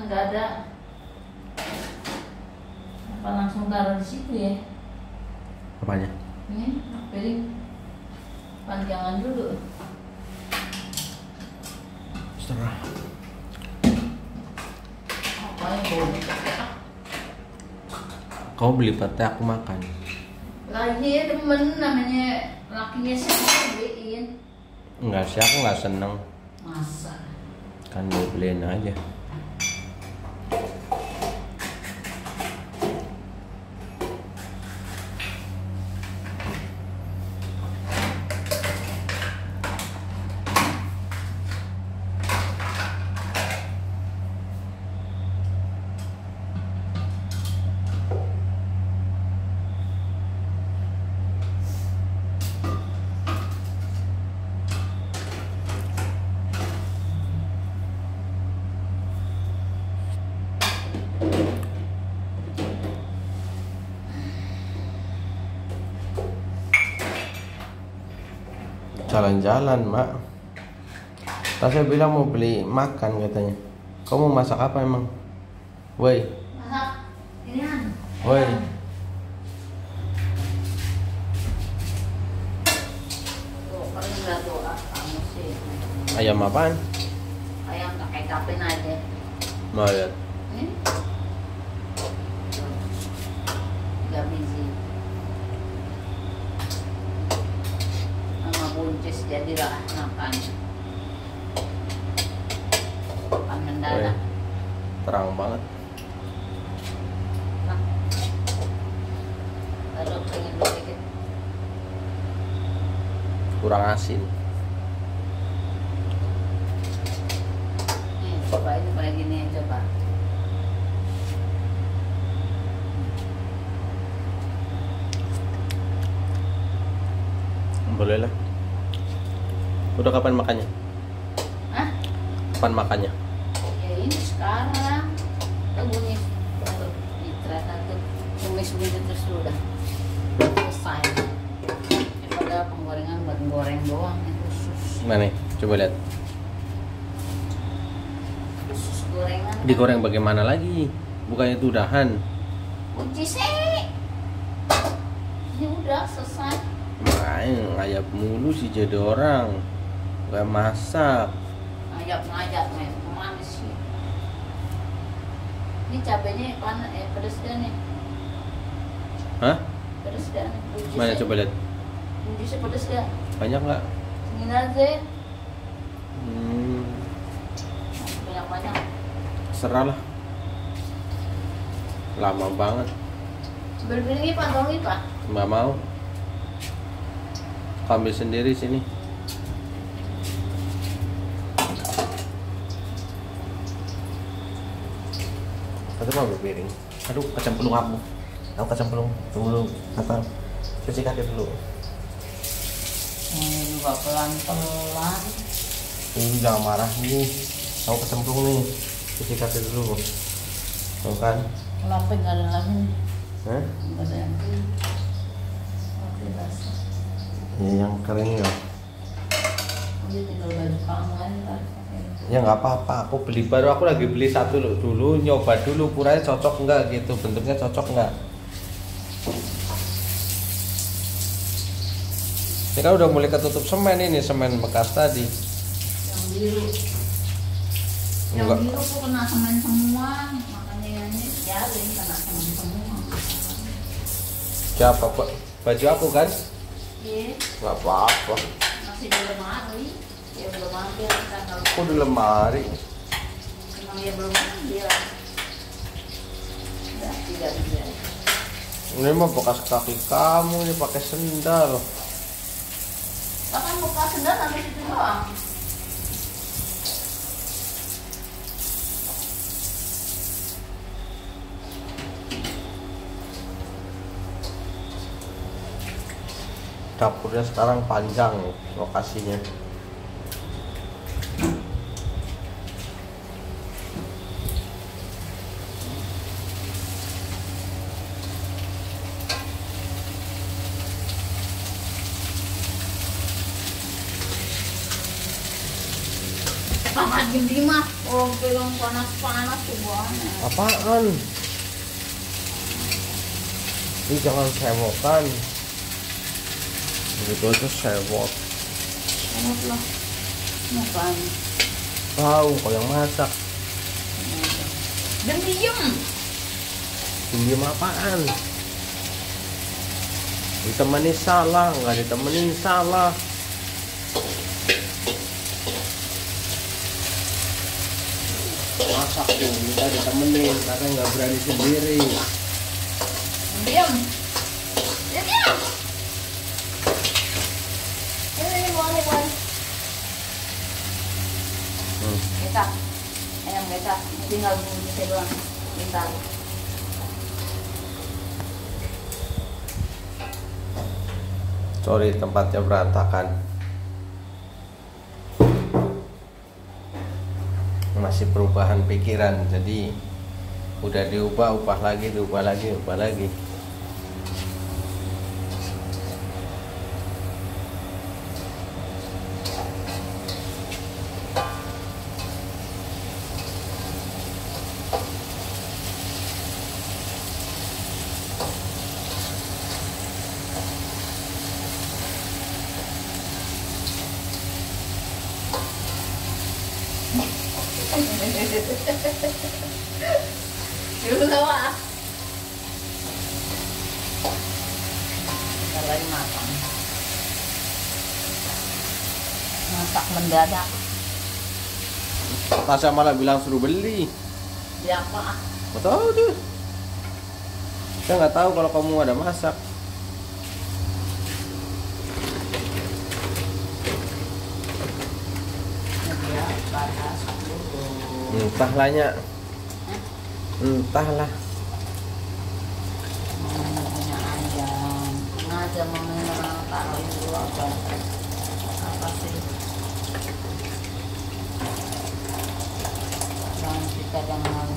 nggak ada. Apa langsung taruh di situ ya? Apanya? Ini piring panjangan dulu. Serah. Apa yang baunya pete? Kau beli pete, aku makan. Lagi temen namanya lakinya siapa beliin? Enggak sih, aku nggak seneng. Masa? Kan dia beliin aja. Jalan-jalan, Mak. Tadi saya bilang mau beli makan katanya. Kau mau masak apa emang? Woi. Masak ini kan? Woi. Tuh, paling nggak tuh kamu sih. Ayam apaan? Ayam tak kayak kapin aja. Mau lihat. Ini? Gak biji. Sama buncis jadilah makan. Makan mendadak. Terang banget. Nah. Taruh pengen dulu dikit. Kurang asin. Nih, coba ini kayak gini coba. Boleh lah. Udah kapan makannya? Hah? Kapan makannya? Ya ini sekarang. Tuh bunyi. Ternyata tuh tumis begitu terus udah selesai. Daripada penggorengan buat goreng doang yang khusus. Mana nih? Coba lihat. Khusus gorengan. Digoreng bagaimana lagi? Bukannya itu udahan. Kunci sih. Ini udah selesai. Main ngayap mulu sih jadi orang. Gak masak. Ngajak men, kemana sih? Ini cabenya panas, pedes dah nih. Hah? Pedes dah nih. Mana coba lihat. Jusnya pedes dah. Banyak nggak? Segini aja. Hmm, Banyak-banyak. serah lah. Lama banget. Berbeda Pak, dong Pak. Nggak mau. Kau ambil sendiri sini. Kata mau ambil piring. Aduh, kecemplung aku. Aku kecemplung. Tunggu dulu. Kata cuci kaki dulu. Ini juga pelan-pelan. Ini jangan marah nih. Aku kecemplung nih. Cuci kaki dulu. Tuh kan? Kenapa nggak ada lagi nih? Hah? Nggak ada yang kering. Oke, basah. Ya, yang kering ya. Dia tinggal baju kamu kan ntar. Ya nggak apa-apa, aku beli baru, aku lagi beli satu dulu, nyoba dulu kurangnya cocok nggak gitu, bentuknya cocok nggak. Ini kan udah mulai ketutup semen ini, semen bekas tadi. Yang biru. Yang Enggak. biru kok kena semen semua, makanya ini jaring kena semen semua. Siapa Pak? Baju aku kan? Iya, Nggak apa-apa. masih di lemari. Ya belum ambil kan kalau Aku di lemari. memang ya belum ambil. Ya, tidak bisa. Ini mah bekas kaki kamu, ini pakai sendal. Bahkan buka sendal sampai situ doang. Dapurnya sekarang panjang lokasinya. Mama Gini mah, orang pegang panas-panas tuh banget. Apaan? Ini jangan sewokan. Begitu aja sewot. Enak lah. Makan. Tahu kau yang masak. Dan diem. Diem apaan? Ditemani salah, nggak ditemenin salah. Masak tuh, minta ditemenin, karena nggak berani sendiri. Diam. Ya diam. Ini boleh. Kita. Ayam kita. Tinggal bumbu saya doang. Bentar. Sorry, tempatnya berantakan. Masih perubahan pikiran, jadi udah diubah lagi. Yuk lah. Kita lagi makan. Masak mendadak. Tasya malah bilang suruh beli. Ya apa? Nggak tahu tuh. Saya nggak tahu kalau kamu ada masak. Dia batas dulu. Entahlah. Entahlah. Punya ayam. Ngajak mamanya taruh itu apa sih? Dan kita jangan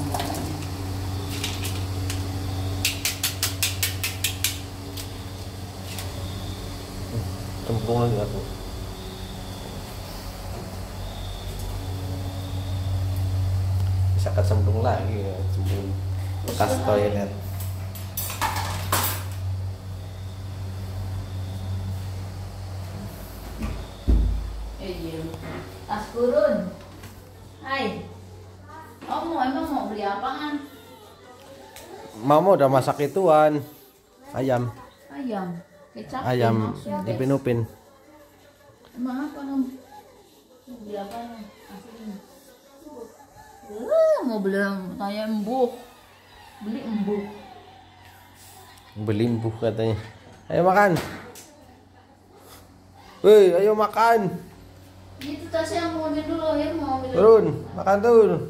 Cemplung lagi aku. Bisa kecemplung lagi ya, cemplung bekas toilet. iya. Tas kurun. Hai. Emang mau beli apaan? Mama udah masak ituan ayam. Ayam. Kecap. Ayam dipin-upin. Emang apa kamu? Mau beli apa? Mau beli tanya embuk. Beli embuk. Beli embuh katanya. Ayo makan. Woi, ayo makan. Itu tasnya mau ambil dulu ya, mau ambil. Turun, makan turun.